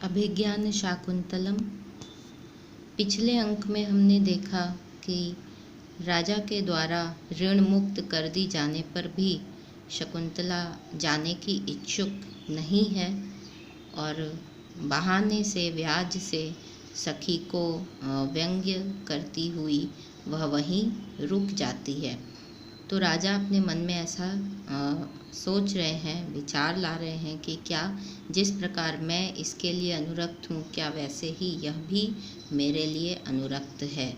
अभिज्ञान शाकुंतलम। पिछले अंक में हमने देखा कि राजा के द्वारा ऋण मुक्त कर दी जाने पर भी शकुंतला जाने की इच्छुक नहीं है और बहाने से व्याज से सखी को व्यंग्य करती हुई वह वहीं रुक जाती है। तो राजा अपने मन में ऐसा सोच रहे हैं, विचार ला रहे हैं कि क्या जिस प्रकार मैं इसके लिए अनुरक्त हूँ, क्या वैसे ही यह भी मेरे लिए अनुरक्त है।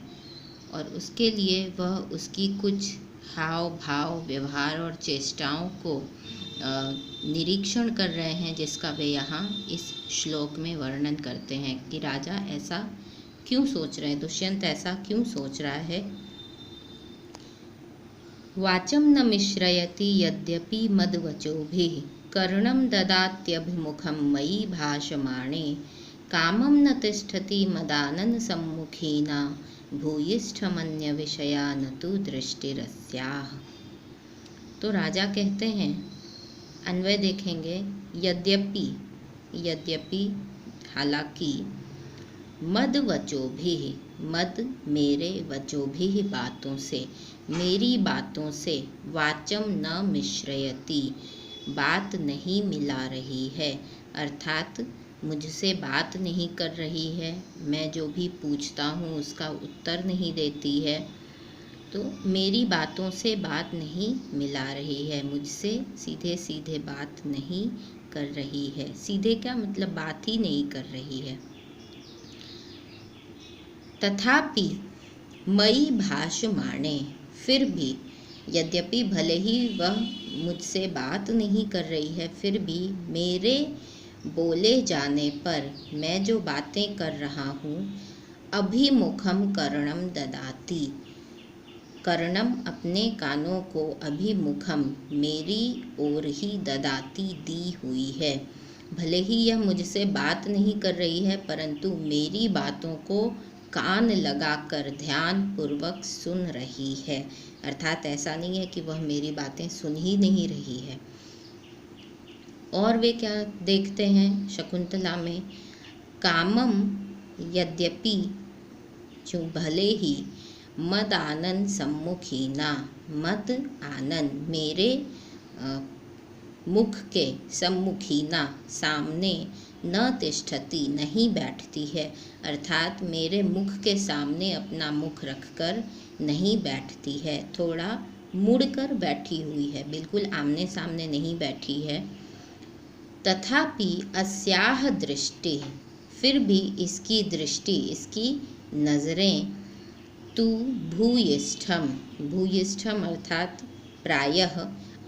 और उसके लिए वह उसकी कुछ हाव भाव, व्यवहार और चेष्टाओं को निरीक्षण कर रहे हैं, जिसका वे यहाँ इस श्लोक में वर्णन करते हैं कि राजा ऐसा क्यों सोच रहे हैं, दुष्यंत ऐसा क्यों सोच रहा है। वाचं न मिश्रयति यद्यपि मद्वचोभिः कर्णं ददात्यभिमुखं मयि भाषमाणे कामं न तिष्ठति मदानन सम्मुखीना भूयिष्ठमन्य विषया न तु दृष्टिरस्याः। तो राजा कहते हैं, अन्वय देखेंगे, यद्यपि यद्यपि हालांकि मद वचोभिः, मद मेरे वचोभिः बातों से, मेरी बातों से, वाचम न मिश्रयति बात नहीं मिला रही है, अर्थात मुझसे बात नहीं कर रही है, मैं जो भी पूछता हूँ उसका उत्तर नहीं देती है। तो मेरी बातों से बात नहीं मिला रही है, मुझसे सीधे सीधे बात नहीं कर रही है। सीधे क्या मतलब, बात ही नहीं कर रही है। तथापि मयि भाषमाणे, फिर भी, यद्यपि भले ही वह मुझसे बात नहीं कर रही है, फिर भी मेरे बोले जाने पर, मैं जो बातें कर रहा हूँ, अभिमुखम कर्णम ददाति, कर्णम अपने कानों को, अभिमुखम मेरी ओर ही, ददाती दी हुई है। भले ही यह मुझसे बात नहीं कर रही है, परंतु मेरी बातों को कान लगाकर ध्यान पूर्वक सुन रही है। अर्थात ऐसा नहीं है कि वह मेरी बातें सुन ही नहीं रही है। और वे क्या देखते हैं शकुंतला में, कामम यद्यपि, जो भले ही, मद आनंद सम्मुखीना, मद आनंद मेरे मुख के, सम्मुखीना सामने, न तिष्ठति नहीं बैठती है, अर्थात मेरे मुख के सामने अपना मुख रखकर नहीं बैठती है, थोड़ा मुड़कर बैठी हुई है, बिल्कुल आमने सामने नहीं बैठी है। तथापि अस्याह दृष्टि, फिर भी इसकी दृष्टि, इसकी नज़रें, तु भूयिष्ठम, भूयिष्ठम अर्थात प्रायः,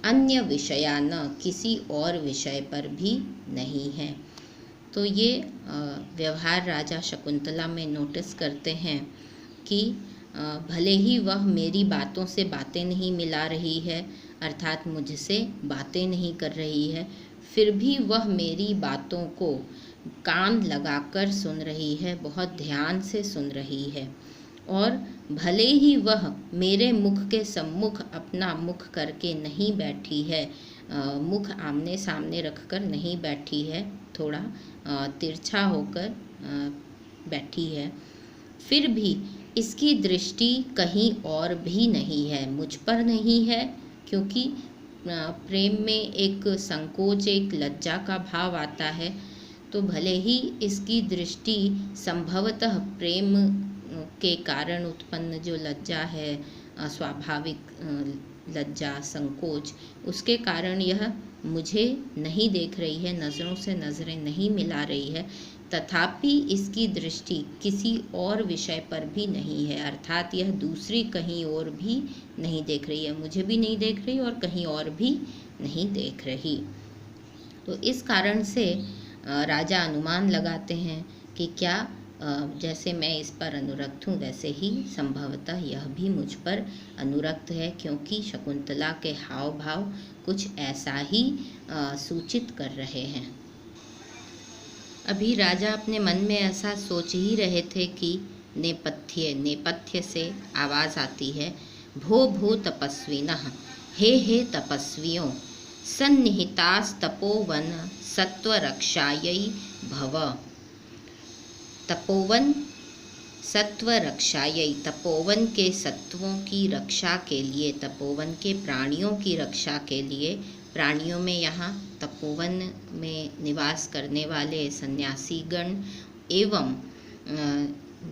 अन्य विषया न, किसी और विषय पर भी नहीं है। तो ये व्यवहार राजा शकुंतला में नोटिस करते हैं कि भले ही वह मेरी बातों से बातें नहीं मिला रही है, अर्थात मुझसे बातें नहीं कर रही है, फिर भी वह मेरी बातों को कान लगाकर सुन रही है, बहुत ध्यान से सुन रही है। और भले ही वह मेरे मुख के सम्मुख अपना मुख करके नहीं बैठी है, मुख आमने सामने रखकर नहीं बैठी है, थोड़ा तिरछा होकर बैठी है, फिर भी इसकी दृष्टि कहीं और भी नहीं है, मुझ पर नहीं है, क्योंकि प्रेम में एक संकोच, एक लज्जा का भाव आता है। तो भले ही इसकी दृष्टि संभवतः प्रेम के कारण उत्पन्न जो लज्जा है, स्वाभाविक लज्जा, संकोच, उसके कारण यह मुझे नहीं देख रही है, नज़रों से नज़रें नहीं मिला रही है, तथापि इसकी दृष्टि किसी और विषय पर भी नहीं है, अर्थात यह दूसरी कहीं और भी नहीं देख रही है, मुझे भी नहीं देख रही और कहीं और भी नहीं देख रही। तो इस कारण से राजा अनुमान लगाते हैं कि क्या जैसे मैं इस पर अनुरक्त हूँ, वैसे ही संभवतः यह भी मुझ पर अनुरक्त है, क्योंकि शकुंतला के हाव भाव कुछ ऐसा ही सूचित कर रहे हैं। अभी राजा अपने मन में ऐसा सोच ही रहे थे कि नेपथ्य से आवाज़ आती है, भो भो तपस्विनः, हे तपस्वियों, सन्निहितास्तपोवन सत्वरक्षायै भव। तपोवन सत्व रक्षायै, तपोवन के सत्वों की रक्षा के लिए, तपोवन के प्राणियों की रक्षा के लिए, प्राणियों में यहाँ तपोवन में निवास करने वाले सन्यासी गण एवं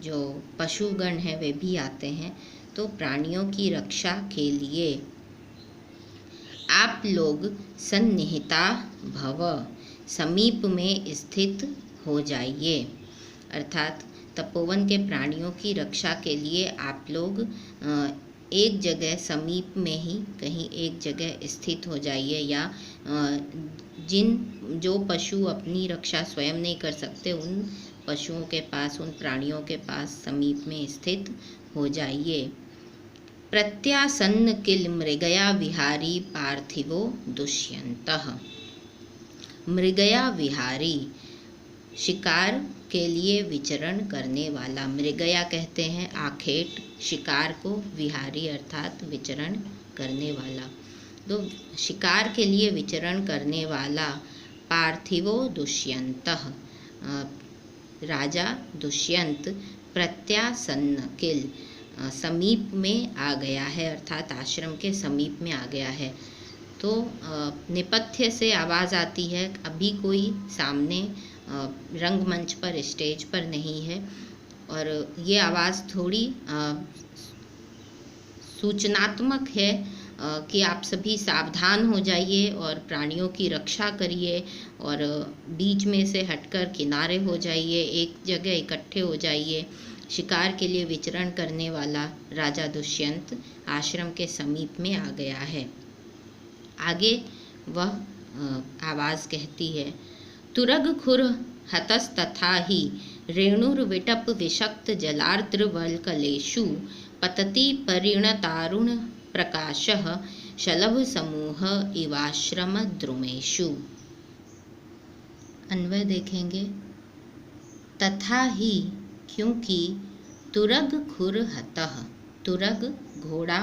जो पशुगण हैं वे भी आते हैं। तो प्राणियों की रक्षा के लिए आप लोग सन्निहिता भव, समीप में स्थित हो जाइए। अर्थात तपोवन के प्राणियों की रक्षा के लिए आप लोग एक जगह समीप में ही कहीं एक जगह स्थित हो जाइए, या जो पशु अपनी रक्षा स्वयं नहीं कर सकते उन पशुओं के पास, उन प्राणियों के पास समीप में स्थित हो जाइए। प्रत्यासन्न किल मृगया विहारी पार्थिवो दुष्यन्तः। मृगया विहारी, शिकार के लिए विचरण करने वाला। मृगया कहते हैं आखेट शिकार को, विहारी अर्थात विचरण करने वाला। तो शिकार के लिए विचरण करने वाला पार्थिवो दुष्यन्तः, राजा दुष्यंत प्रत्यासन्न किल, समीप में आ गया है, अर्थात आश्रम के समीप में आ गया है। तो नेपथ्य से आवाज़ आती है, अभी कोई सामने रंगमंच पर, स्टेज पर नहीं है, और ये आवाज़ थोड़ी सूचनात्मक है कि आप सभी सावधान हो जाइए और प्राणियों की रक्षा करिए, और बीच में से हटकर किनारे हो जाइए, एक जगह इकट्ठे हो जाइए। शिकार के लिए विचरण करने वाला राजा दुष्यंत आश्रम के समीप में आ गया है। आगे वह आवाज़ कहती है, तुरग खुर हतस्तथा ही रेणुर्विटप विषक्त जलार्द्रवल्कलेषु पतति परिणतारुण प्रकाशः शलभ समूह इवाश्रम द्रुमेषु। अन्वय देखेंगे। तथा ही, क्योंकि, तुरग खुर हतः, तुरग घोड़ा,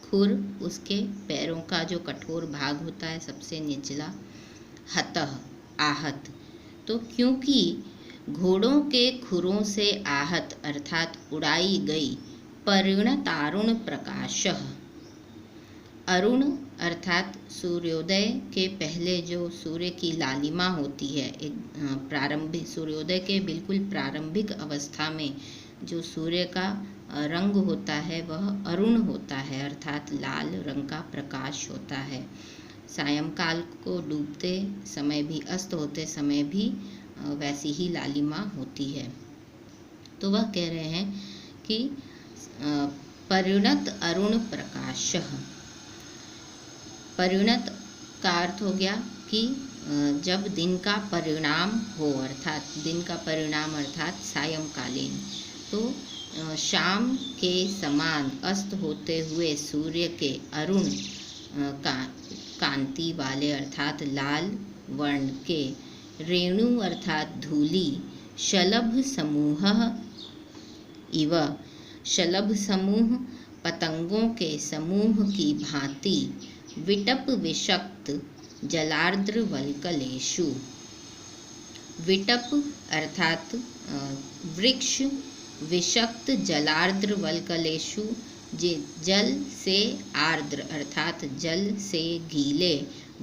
खुर उसके पैरों का जो कठोर भाग होता है सबसे निचला, हतः आहत, तो क्योंकि घोड़ों के खुरों से आहत अर्थात उड़ाई गई, परिणतारुण प्रकाशः, अरुण अर्थात सूर्योदय के पहले जो सूर्य की लालिमा होती है, एक प्रारंभिक सूर्योदय के बिल्कुल प्रारंभिक अवस्था में जो सूर्य का रंग होता है वह अरुण होता है, अर्थात लाल रंग का प्रकाश होता है। सायंकाल को डूबते समय भी, अस्त होते समय भी वैसी ही लालिमा होती है। तो वह कह रहे हैं कि परिणत अरुण प्रकाशः, परिणत का अर्थ हो गया कि जब दिन का परिणाम हो, अर्थात दिन का परिणाम अर्थात सायंकालीन, तो शाम के समान अस्त होते हुए सूर्य के अरुण कांति वाले अर्थात लाल वर्ण के, रेणु अर्थात धूली, शलभ समूह इव, शलभ समूह पतंगों के समूह की भांति, विटप विषक्त जलार्द्र वल्कलेषु, विटप अर्थात वृक्ष, विषक्त जलार्द्र वल्कलेषु, जल से आर्द्र अर्थात जल से गीले,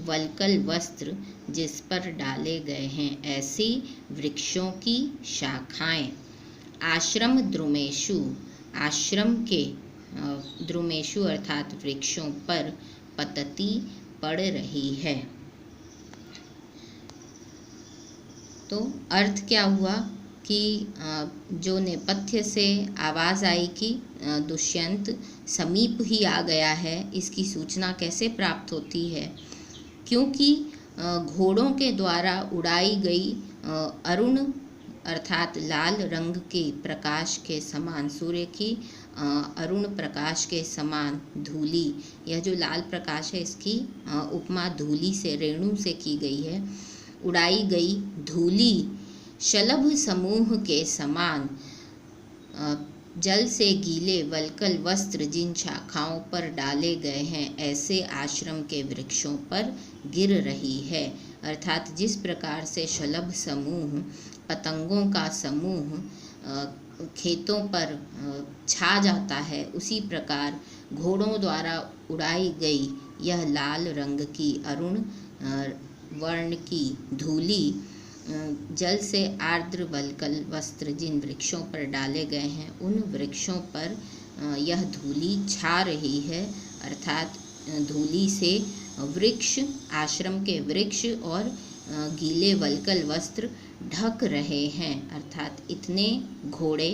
वल्कल वस्त्र जिस पर डाले गए हैं, ऐसी वृक्षों की शाखाएं, आश्रम द्रुमेषु, आश्रम के द्रुमेषु अर्थात वृक्षों पर, पतती पड़ रही है। तो अर्थ क्या हुआ कि जो नेपथ्य से आवाज़ आई कि दुष्यंत समीप ही आ गया है, इसकी सूचना कैसे प्राप्त होती है? क्योंकि घोड़ों के द्वारा उड़ाई गई अरुण अर्थात लाल रंग के प्रकाश के समान, सूर्य की अरुण प्रकाश के समान धूली, यह जो लाल प्रकाश है इसकी उपमा धूली से, रेणु से की गई है। उड़ाई गई धूली शलभ समूह के समान, जल से गीले वल्कल वस्त्र जिन शाखाओं पर डाले गए हैं, ऐसे आश्रम के वृक्षों पर गिर रही है। अर्थात जिस प्रकार से शलभ समूह, पतंगों का समूह खेतों पर छा जाता है, उसी प्रकार घोड़ों द्वारा उड़ाई गई यह लाल रंग की अरुण वर्ण की धूली जल से आर्द्र वल्कल वस्त्र जिन वृक्षों पर डाले गए हैं उन वृक्षों पर यह धूली छा रही है, अर्थात धूली से वृक्ष, आश्रम के वृक्ष और गीले वल्कल वस्त्र ढक रहे हैं, अर्थात इतने घोड़े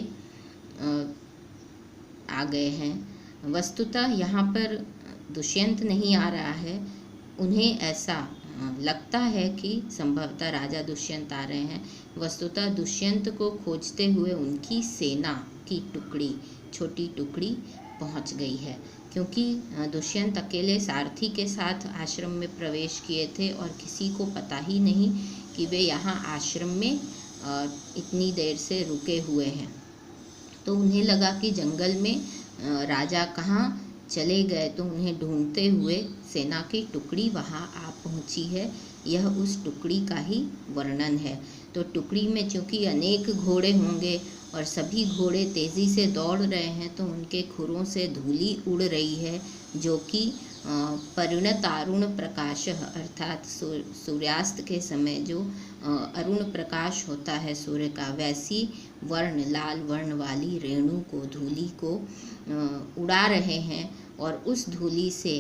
आ गए हैं। वस्तुतः यहाँ पर दुष्यंत नहीं आ रहा है, उन्हें ऐसा लगता है कि संभवतः राजा दुष्यंत आ रहे हैं। वस्तुतः दुष्यंत को खोजते हुए उनकी सेना की टुकड़ी, छोटी टुकड़ी पहुंच गई है, क्योंकि दुष्यंत अकेले सारथी के साथ आश्रम में प्रवेश किए थे और किसी को पता ही नहीं कि वे यहाँ आश्रम में इतनी देर से रुके हुए हैं। तो उन्हें लगा कि जंगल में राजा कहाँ चले गए, तो उन्हें ढूंढते हुए सेना की टुकड़ी वहाँ आ पहुँची है। यह उस टुकड़ी का ही वर्णन है। तो टुकड़ी में चूँकि अनेक घोड़े होंगे और सभी घोड़े तेज़ी से दौड़ रहे हैं, तो उनके खुरों से धूली उड़ रही है, जो कि परिणतारुण प्रकाश अर्थात सूर्यास्त के समय जो अरुण प्रकाश होता है सूर्य का, वैसी वर्ण लाल वर्ण वाली रेणु को, धूली को उड़ा रहे हैं। और उस धूली से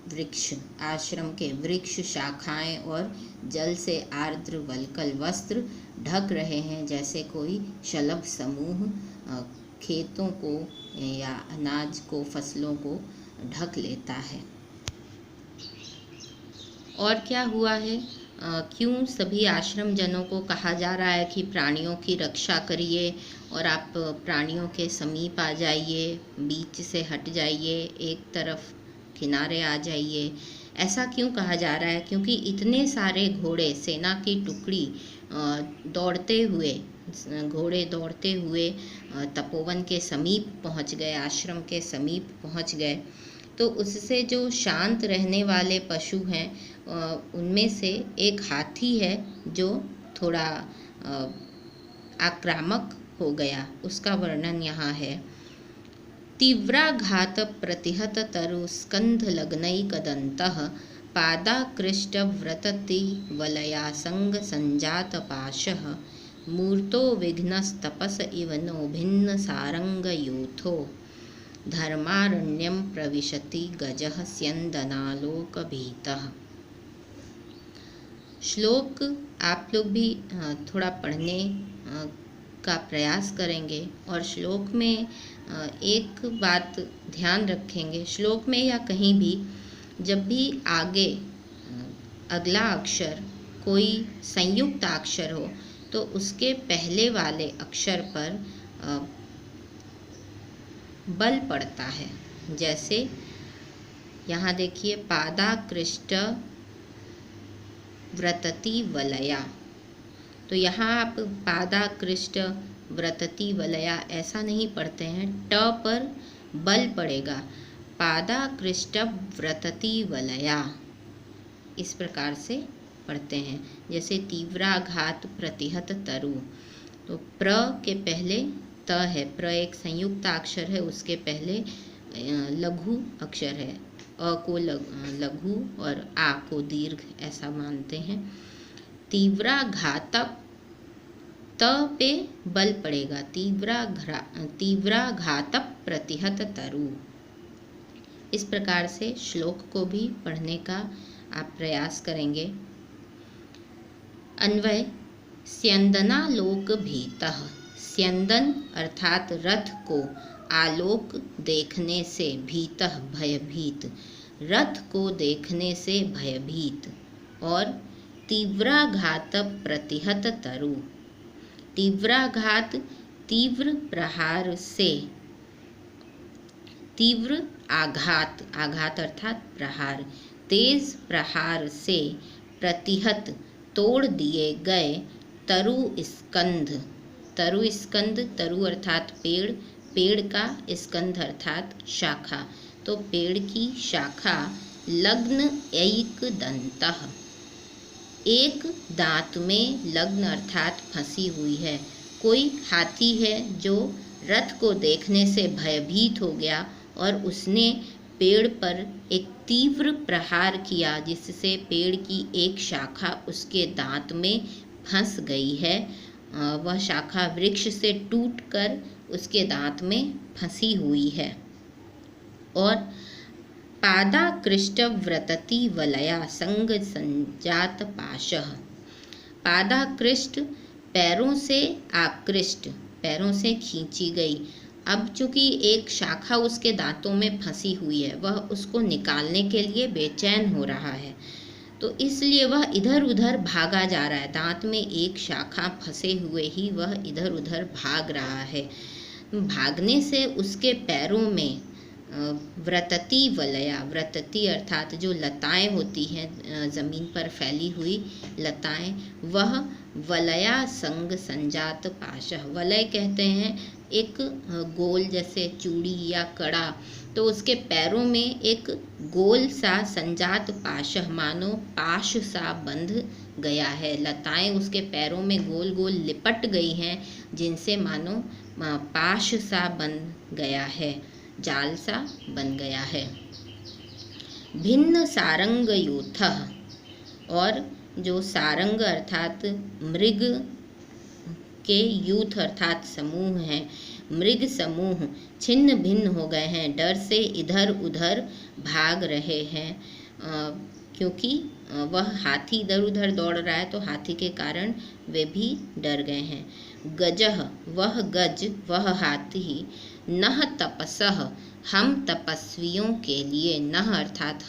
वृक्ष, आश्रम के वृक्ष, शाखाएं और जल से आर्द्र वल्कल वस्त्र ढक रहे हैं, जैसे कोई शलभ समूह खेतों को या अनाज को, फसलों को ढक लेता है। और क्या हुआ है, क्यों सभी आश्रम जनों को कहा जा रहा है कि प्राणियों की रक्षा करिए और आप प्राणियों के समीप आ जाइए, बीच से हट जाइए, एक तरफ किनारे आ जाइए। ऐसा क्यों कहा जा रहा है? क्योंकि इतने सारे घोड़े, सेना की टुकड़ी घोड़े दौड़ते हुए तपोवन के समीप पहुंच गए, आश्रम के समीप पहुंच गए। तो उससे जो शांत रहने वाले पशु हैं उनमें से एक हाथी है जो थोड़ा आक्रामक हो गया, उसका वर्णन यहाँ है। तीव्राघात प्रतिहत तरु स्कंध लग्नैकदन्तः पादाकृष्ट व्रतति वलया संग संजात पाशः मूर्तो विघ्नस्तपस इव नो भिन्न सारंग यूथो धर्मारण्यम प्रविशति गजः स्यंदनालोक भीतः। श्लोक आप लोग भी थोड़ा पढ़ने का प्रयास करेंगे और श्लोक में एक बात ध्यान रखेंगे। श्लोक में या कहीं भी जब भी आगे अगला अक्षर कोई संयुक्त अक्षर हो तो उसके पहले वाले अक्षर पर बल पड़ता है। जैसे यहाँ देखिए, पादाकृष्ट व्रतति वलया, तो यहाँ आप पादाकृष्ट व्रतति वलया ऐसा नहीं पढ़ते हैं, ट पर बल पड़ेगा, पादाकृष्ट व्रतति वलया, इस प्रकार से पढ़ते हैं। जैसे तीव्राघात प्रतिहत तरु, तो प्र के पहले त है, प्र एक संयुक्त अक्षर है, उसके पहले लघु अक्षर है, अ को लघु और आ को दीर्घ ऐसा मानते हैं। तीव्राघात त पे बल पड़ेगा, तीव्राघात प्रतिहत तरु। इस प्रकार से श्लोक को भी पढ़ने का आप प्रयास करेंगे। अन्वय, स्यंदनालोक भीतः, स्यंदन अर्थात रथ को, आलोक देखने से, भीतः भयभीत, रथ को देखने से भयभीत। और तीव्राघात प्रतिहत तरु, तीव्राघात तीव्र प्रहार से, तीव्र आघात, आघात अर्थात प्रहार, तेज प्रहार से प्रतिहत तोड़ दिए गए तरु स्कंध, तरु स्कंध, तरु अर्थात पेड़, पेड़ का स्कंध अर्थात शाखा, तो पेड़ की शाखा लग्न एक दंतः, एक दांत में लग्न अर्थात फंसी हुई है, कोई हाथी है जो रथ को देखने से भयभीत हो गया और उसने पेड़ पर एक तीव्र प्रहार किया, जिससे पेड़ की एक शाखा उसके दांत में फंस गई है। वह शाखा वृक्ष से टूटकर उसके दांत में फंसी हुई है। और पादाकृष्ट व्रतति वलया संग संजात पाशः। पादाकृष्ट पैरों से आकृष्ट, पैरों से खींची गई। अब चूंकि एक शाखा उसके दांतों में फंसी हुई है, वह उसको निकालने के लिए बेचैन हो रहा है, तो इसलिए वह इधर उधर भागा जा रहा है। दांत में एक शाखा फंसे हुए ही वह इधर उधर भाग रहा है। भागने से उसके पैरों में व्रतति वलया, व्रतति अर्थात जो लताएं होती हैं ज़मीन पर फैली हुई लताएं, वह वलया संग संजात पाशः। वलय कहते हैं एक गोल जैसे चूड़ी या कड़ा, तो उसके पैरों में एक गोल सा संजात पाशः मानो पाश सा बंध गया है। लताएं उसके पैरों में गोल गोल लिपट गई हैं, जिनसे मानो पाश सा बन गया है, जाल सा बन गया है। भिन्न सारंग यूथः, और जो सारंग अर्थात मृग के यूथ अर्थात समूह हैं, मृग समूह छिन्न भिन्न हो गए हैं, डर से इधर उधर भाग रहे हैं, क्योंकि वह हाथी इधर उधर दौड़ रहा है, तो हाथी के कारण वे भी डर गए हैं। गजः, वह गज, वह हाथी, नह तपसः, हम तपस्वियों के लिए, नह अर्थात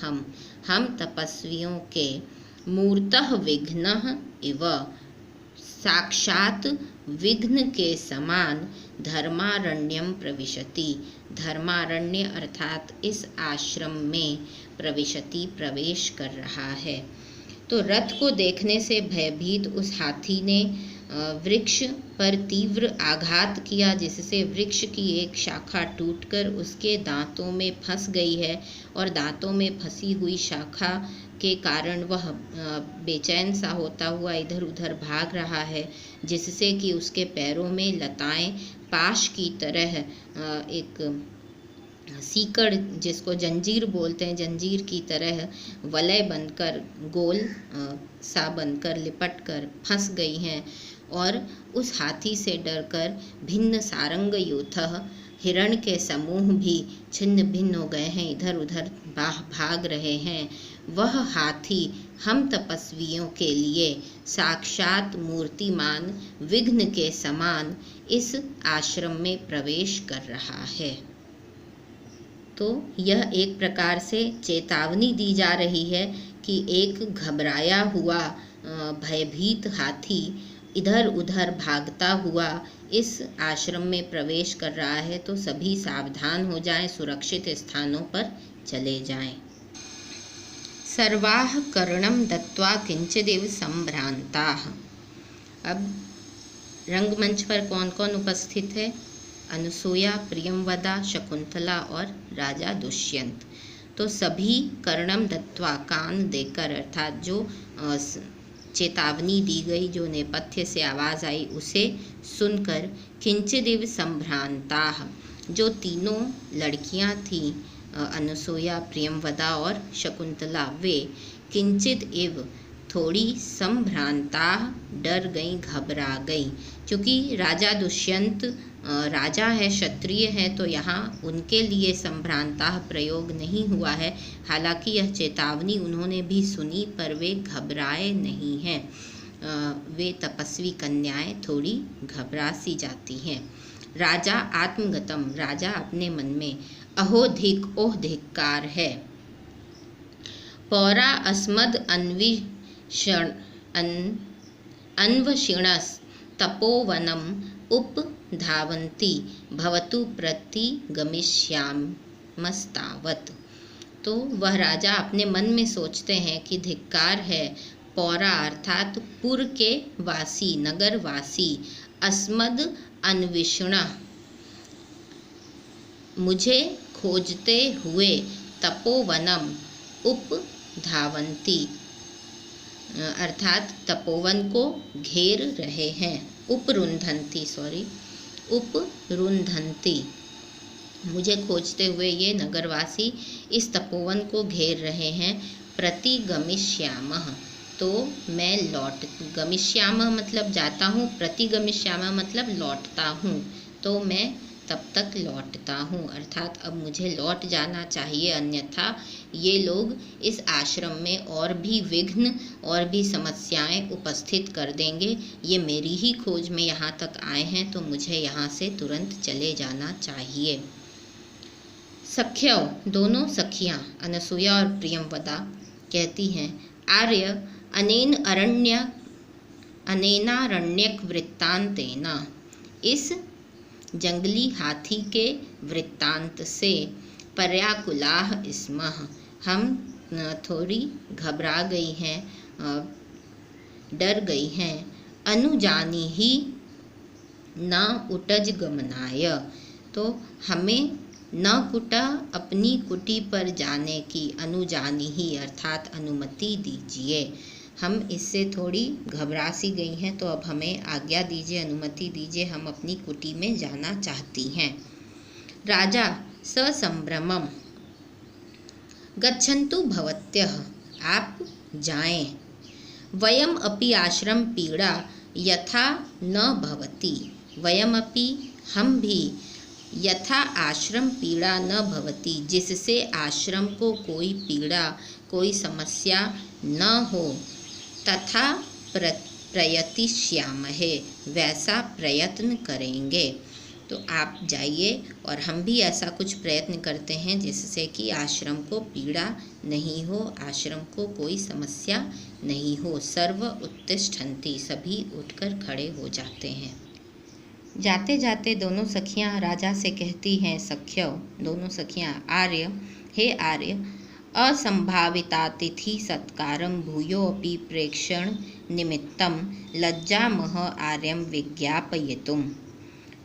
हम तपस्वियों के, मूर्तः विघ्नः इव, साक्षात विघ्न के समान, धर्मारण्यम प्रविशति, धर्मारण्य अर्थात इस आश्रम में, प्रविशति प्रवेश कर रहा है। तो रथ को देखने से भयभीत उस हाथी ने वृक्ष पर तीव्र आघात किया, जिससे वृक्ष की एक शाखा टूटकर उसके दांतों में फंस गई है, और दांतों में फंसी हुई शाखा के कारण वह बेचैन सा होता हुआ इधर उधर भाग रहा है, जिससे कि उसके पैरों में लताएं पाश की तरह एक सीकड़, जिसको जंजीर बोलते हैं, जंजीर की तरह वलय बनकर गोल सा बनकर लिपट कर फंस गई हैं। और उस हाथी से डरकर भिन्न सारंग यूथः, हिरण के समूह भी छिन्न भिन्न हो गए हैं, इधर उधर भाग रहे हैं। वह हाथी हम तपस्वियों के लिए साक्षात मूर्तिमान विघ्न के समान इस आश्रम में प्रवेश कर रहा है। तो यह एक प्रकार से चेतावनी दी जा रही है कि एक घबराया हुआ भयभीत हाथी इधर उधर भागता हुआ इस आश्रम में प्रवेश कर रहा है, तो सभी सावधान हो जाएं, सुरक्षित स्थानों पर चले जाएं। सर्वाः कर्णम दत्वा किंचिदिव संभ्रांताः। अब रंगमंच पर कौन कौन उपस्थित है? अनुसूया, प्रियंवदा, शकुंतला और राजा दुष्यंत। तो सभी कर्णम दत्वा, कान देकर, अर्थात जो चेतावनी दी गई, जो नेपथ्य से आवाज़ आई उसे सुनकर, किंचिदिव संभ्रांताः, जो तीनों लड़कियां थीं अनुसूया, प्रियंवदा और शकुंतला, वे किंचित इव, थोड़ी, संभ्रांताः, डर गईं, घबरा गईं। क्योंकि राजा दुष्यंत राजा है, क्षत्रिय है, तो यहाँ उनके लिए संभ्रांताः प्रयोग नहीं हुआ है। हालांकि यह चेतावनी उन्होंने भी सुनी, पर वे घबराए नहीं हैं। वे तपस्वी कन्याएं थोड़ी घबरा सी जाती हैं। राजा आत्मगतम, राजा अपने मन में, अहोधिक, ओह धिक्कार है। पौरा अस्मद अन्वशिणस् तपोवनम उपधावन्ति भवतु प्रतिगमिष्यामस्तावत्। तो वह राजा अपने मन में सोचते हैं कि धिक्कार है, पौरा अर्थात पुर के वासी, नगर वासी, अस्मद अन्विषण, मुझे खोजते हुए, तपोवनम उपधावन्ति अर्थात तपोवन को घेर रहे हैं। उपरुन्धन्ति। मुझे खोजते हुए ये नगरवासी इस तपोवन को घेर रहे हैं। प्रतिगमिष्यामः, तो मैं गमिष्यामः मतलब जाता हूँ, प्रतिगमिष्यामः मतलब लौटता हूँ, तो मैं तब तक लौटता हूँ, अर्थात अब मुझे लौट जाना चाहिए, अन्यथा ये लोग इस आश्रम में और भी विघ्न और भी समस्याएं उपस्थित कर देंगे। ये मेरी ही खोज में यहाँ तक आए हैं, तो मुझे यहाँ से तुरंत चले जाना चाहिए। सख्यौ, दोनों सखियाँ अनसुया और प्रियंवदा कहती हैं, आर्य अनेनारण्यक वृत्तांतेन, इस जंगली हाथी के वृत्तांत से पर्याकुलाः स्मः, हम थोड़ी घबरा गई हैं, डर गई हैं। अनुजानीहि न उटज गमनाय, तो हमें न कुटा, अपनी कुटी पर जाने की, अनुजानीहि अर्थात अनुमति दीजिए। हम इससे थोड़ी घबरा सी गई हैं, तो अब हमें आज्ञा दीजिए, अनुमति दीजिए, हम अपनी कुटी में जाना चाहती हैं। राजा ससंभ्रमम्, गच्छन्तु भवत्यः, आप जाएं। वयम अपि आश्रम पीड़ा यथा न भवति, वयम अपि हम भी, यथा आश्रम पीड़ा न भवति, जिससे आश्रम को कोई पीड़ा कोई समस्या न हो, तथा प्रयतिष्यामहे, वैसा प्रयत्न करेंगे। तो आप जाइए और हम भी ऐसा कुछ प्रयत्न करते हैं जिससे कि आश्रम को पीड़ा नहीं हो, आश्रम को कोई समस्या नहीं हो। सर्व उत्तिष्ठन्ति, सभी उठकर खड़े हो जाते हैं। जाते जाते दोनों सखियां राजा से कहती हैं, सख्यौ, दोनों सखियां, आर्य, हे आर्य, असंभावितातिथि सत्कारं भूयोऽपि प्रेक्षण निमित्तं लज्जामः आर्यं विज्ञापयितुम्।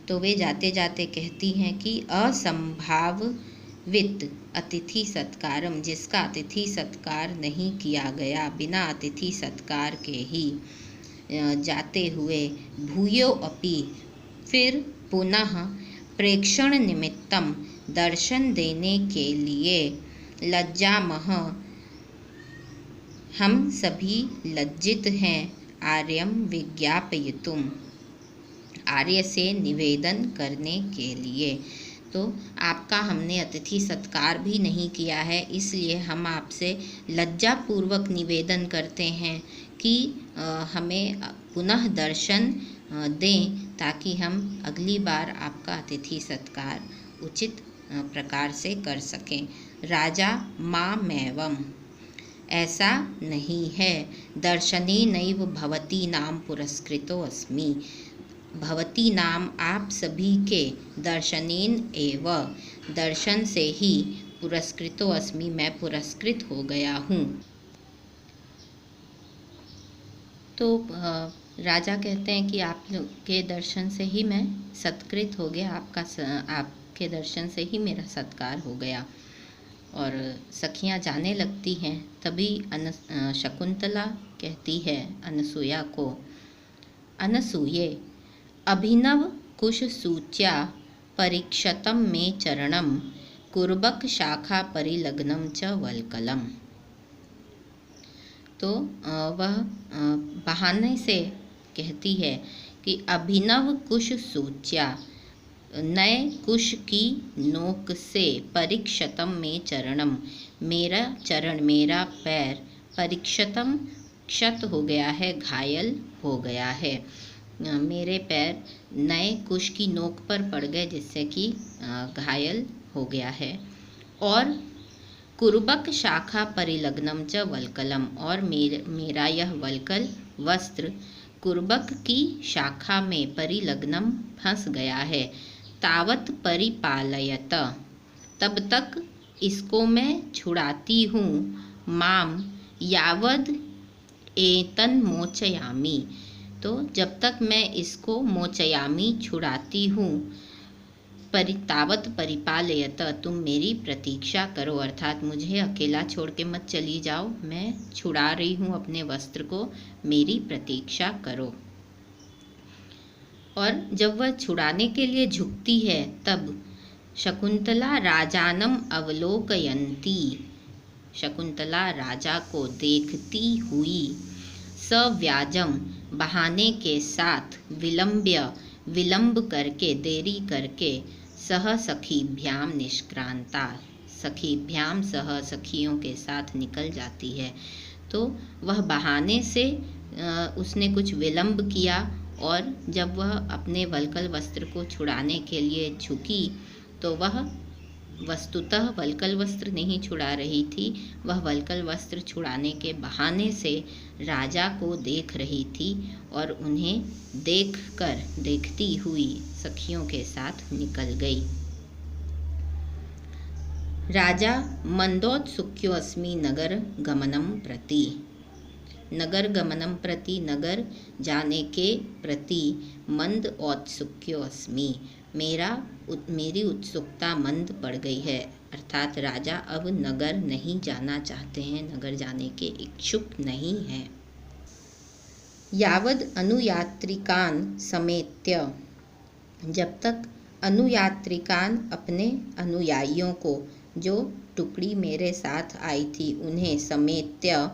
तो वे जाते जाते कहती हैं कि असंभावित अतिथि सत्कारम, जिसका अतिथि सत्कार नहीं किया गया, बिना अतिथि सत्कार के ही जाते हुए, भूयो अपि, फिर पुनः, प्रेक्षण निमित्तम, दर्शन देने के लिए, लज्जामः, हम सभी लज्जित हैं, आर्यम विज्ञापयितुम, आर्य से निवेदन करने के लिए। तो आपका हमने अतिथि सत्कार भी नहीं किया है, इसलिए हम आपसे लज्जापूर्वक निवेदन करते हैं कि हमें पुनः दर्शन दें, ताकि हम अगली बार आपका अतिथि सत्कार उचित प्रकार से कर सकें। राजा मामेवम्, ऐसा नहीं है, दर्शने नैव भवती नाम पुरस्कृतो अस्मि, भवती नाम आप सभी के, दर्शनेन एव, दर्शन से ही, पुरस्कृतो अस्मि, मैं पुरस्कृत हो गया हूँ। तो राजा कहते हैं कि आपके दर्शन से ही मैं सत्कृत हो गया, आपके दर्शन से ही मेरा सत्कार हो गया। और सखियां जाने लगती हैं। तभी शकुंतला कहती है अनसुया को, अनसूये, अभिनव कुश सूच्या परीक्षतम में चरणम, कुर्बक शाखा परिलग्नम च वल्कलम। तो वह बहाने से कहती है कि अभिनव कुश सूच्या, नए कुश की नोक से, परीक्षतम में चरणम, मेरा चरण, मेरा पैर, परीक्षतम, क्षत हो गया है, घायल हो गया है, मेरे पैर नए कुश की नोक पर पड़ गए, जिससे कि घायल हो गया है। और कुर्बक शाखा परिलग्नम च वल्कलम, और मेरा यह वल्कल वस्त्र कुर्बक की शाखा में परिलग्नम फंस गया है। तावत परिपालयत, तब तक इसको मैं छुड़ाती हूँ, माम यावद एतन मोचयामी, तो जब तक मैं इसको मोचयामी छुड़ाती हूँ, तावत परिपालयत, तुम मेरी प्रतीक्षा करो, अर्थात मुझे अकेला छोड़ के मत चली जाओ, मैं छुड़ा रही हूँ अपने वस्त्र को, मेरी प्रतीक्षा करो। और जब वह छुड़ाने के लिए झुकती है तब शकुंतला राजानम अवलोकयन्ती, शकुंतला राजा को देखती हुई, सव्याजम बहाने के साथ, विलंब करके, देरी करके, सह सखीभ्याम निष्क्रांता, सखीभ्याम सह सखियों के साथ निकल जाती है। तो वह बहाने से उसने कुछ विलंब किया, और जब वह अपने वल्कल वस्त्र को छुड़ाने के लिए झुकी तो वह वस्तुतः वल्कल वस्त्र नहीं छुड़ा रही थी, वह वल्कल वस्त्र छुड़ाने के बहाने से राजा को देख रही थी और उन्हें देखती हुई सखियों के साथ निकल गई। राजा मंदोत्सुक्योऽस्मि नगर गमनम प्रति, नगर गमनम प्रति, नगर जाने के प्रति, मंद औत्सुक्योऽस्मि, मेरी उत्सुकता मंद पड़ गई है, अर्थात राजा अब नगर नहीं जाना चाहते हैं, नगर जाने के इच्छुक नहीं हैं। यावद अनुयात्रिकान समेत्य, जब तक अनुयात्रिकान अपने अनुयायियों को, जो टुकड़ी मेरे साथ आई थी उन्हें, समेत्य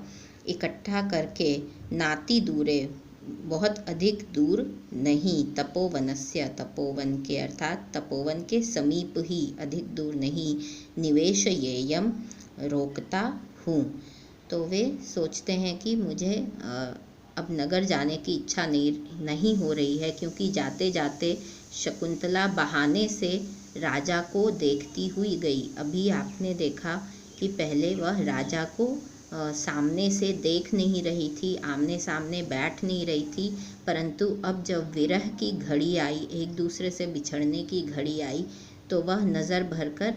इकट्ठा करके, नाति दूरे बहुत अधिक दूर नहीं, तपोवनस्य तपोवन के, अर्थात तपोवन के समीप ही, अधिक दूर नहीं, निवेशयेयम रोकता हूँ। तो वे सोचते हैं कि मुझे अब नगर जाने की इच्छा नहीं हो रही है, क्योंकि जाते जाते शकुंतला बहाने से राजा को देखती हुई गई। अभी आपने देखा कि पहले वह राजा को सामने से देख नहीं रही थी, आमने सामने बैठ नहीं रही थी, परंतु अब जब विरह की घड़ी आई, एक दूसरे से बिछड़ने की घड़ी आई, तो वह नज़र भरकर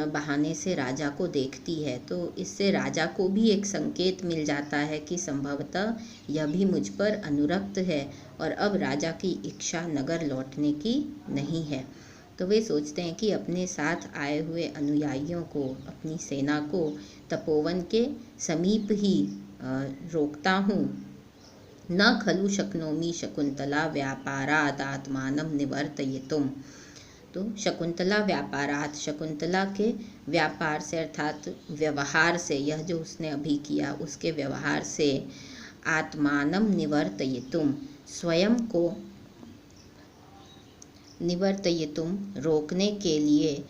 बहाने से राजा को देखती है। तो इससे राजा को भी एक संकेत मिल जाता है कि संभवतः यह भी मुझ पर अनुरक्त है और अब राजा की इच्छा नगर लौटने की नहीं है। तो वे सोचते हैं कि अपने साथ आए हुए अनुयायियों को, अपनी सेना को तपोवन के समीप ही रोकता हूँ। न खलु शक्नोमि शकुंतला व्यापारात् आत्मानं निवर्तयितुम्। तो शकुंतला व्यापारात्, शकुंतला के व्यापार से अर्थात व्यवहार से, यह जो उसने अभी किया उसके व्यवहार से, आत्मानं निवर्तयितुम्, स्वयं को निवर्तयितुम रोकने के लिए,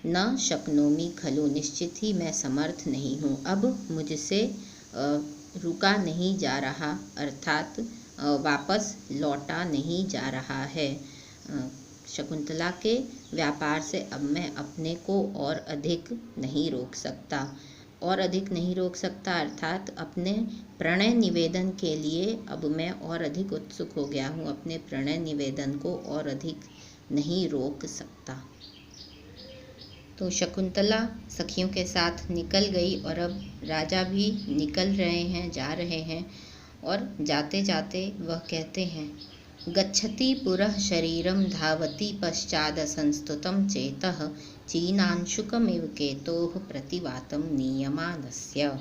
न शक्नोमि खलु, निश्चित ही मैं समर्थ नहीं हूँ, अब मुझसे रुका नहीं जा रहा, अर्थात वापस लौटा नहीं जा रहा है। शकुंतला के व्यापार से अब मैं अपने को और अधिक नहीं रोक सकता, और अधिक नहीं रोक सकता अर्थात अपने प्रणय निवेदन के लिए अब मैं और अधिक उत्सुक हो गया हूँ, अपने प्रणय निवेदन को और अधिक नहीं रोक सकता। तो शकुंतला सखियों के साथ निकल गई और अब राजा भी निकल रहे हैं, जा रहे हैं, और जाते जाते वह कहते हैं, गच्छति पुरः शरीरं धावति पश्चादसंस्तुतं चेतः चीनांशुकमिव केतोः प्रतिवातं नीयमानस्य।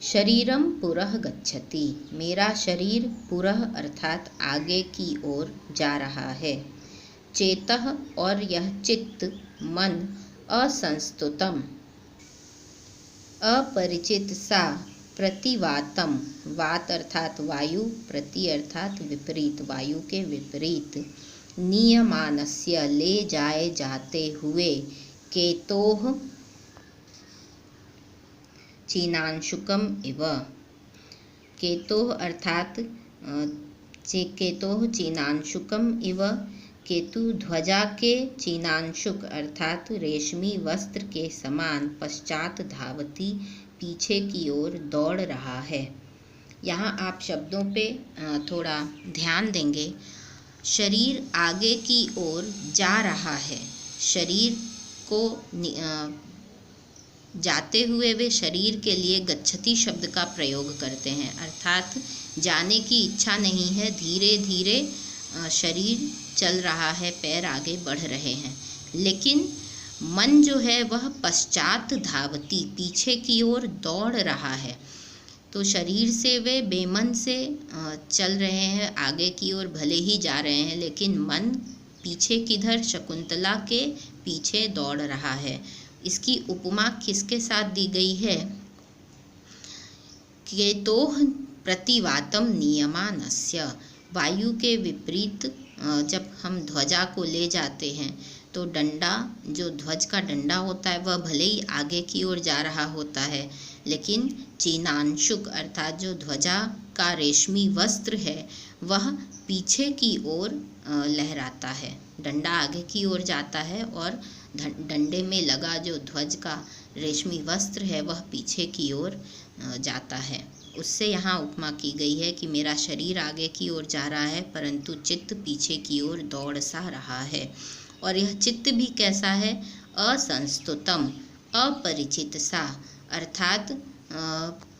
शरीरम पुरः गच्छति, मेरा शरीर पुरः अर्थात आगे की ओर जा रहा है, चेतः और यह चित्त, मन, असंस्तुतम अपरिचित सा, प्रतिवातम, वात अर्थात वायु, प्रति अर्थात विपरीत, वायु के विपरीत, नियमानस्य ले जाए जाते हुए, केतोः चीनांशुकम इव, केतोः अर्थात केतोः चीनांशुकम इव, केतु ध्वजा के चीनांशुक अर्थात रेशमी वस्त्र के समान, पश्चात धावती पीछे की ओर दौड़ रहा है। यहाँ आप शब्दों पे थोड़ा ध्यान देंगे। शरीर आगे की ओर जा रहा है, शरीर को जाते हुए वे शरीर के लिए गच्छति शब्द का प्रयोग करते हैं, अर्थात जाने की इच्छा नहीं है, धीरे धीरे शरीर चल रहा है, पैर आगे बढ़ रहे हैं, लेकिन मन जो है वह पश्चात धावती, पीछे की ओर दौड़ रहा है। तो शरीर से वे बेमन से चल रहे हैं आगे की ओर, भले ही जा रहे हैं, लेकिन मन पीछे किधर, शकुंतला के पीछे दौड़ रहा है। इसकी उपमा किसके साथ दी गई है? केतोः प्रतिवातम नियमानस्य, वायु के विपरीत जब हम ध्वजा को ले जाते हैं तो डंडा, जो ध्वज का डंडा होता है, वह भले ही आगे की ओर जा रहा होता है, लेकिन चीनांशुक अर्थात जो ध्वजा का रेशमी वस्त्र है वह पीछे की ओर लहराता है। डंडा आगे की ओर जाता है और डंडे में लगा जो ध्वज का रेशमी वस्त्र है वह पीछे की ओर जाता है। उससे यहाँ उपमा की गई है कि मेरा शरीर आगे की ओर जा रहा है परंतु चित्त पीछे की ओर दौड़ सा रहा है। और यह चित्त भी कैसा है? असंस्तुतम, अपरिचित सा, अर्थात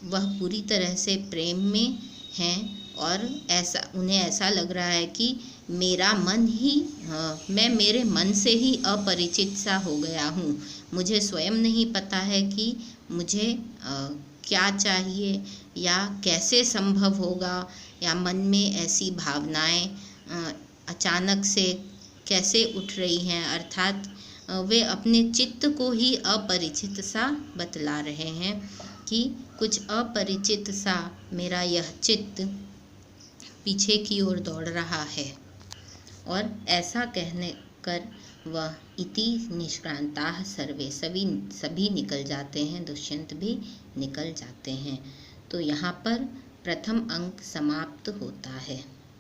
वह पूरी तरह से प्रेम में हैं और उन्हें ऐसा लग रहा है कि मेरा मन ही, मैं मेरे मन से ही अपरिचित सा हो गया हूँ। मुझे स्वयं नहीं पता है कि मुझे क्या चाहिए या कैसे संभव होगा, या मन में ऐसी भावनाएं अचानक से कैसे उठ रही हैं। अर्थात वे अपने चित्त को ही अपरिचित सा बतला रहे हैं कि कुछ अपरिचित सा मेरा यह चित्त पीछे की ओर दौड़ रहा है। और ऐसा कहने कर वह इति निष्क्रांताः सर्वे, सभी निकल जाते हैं, दुष्यंत भी निकल जाते हैं। तो यहाँ पर प्रथम अंक समाप्त होता है।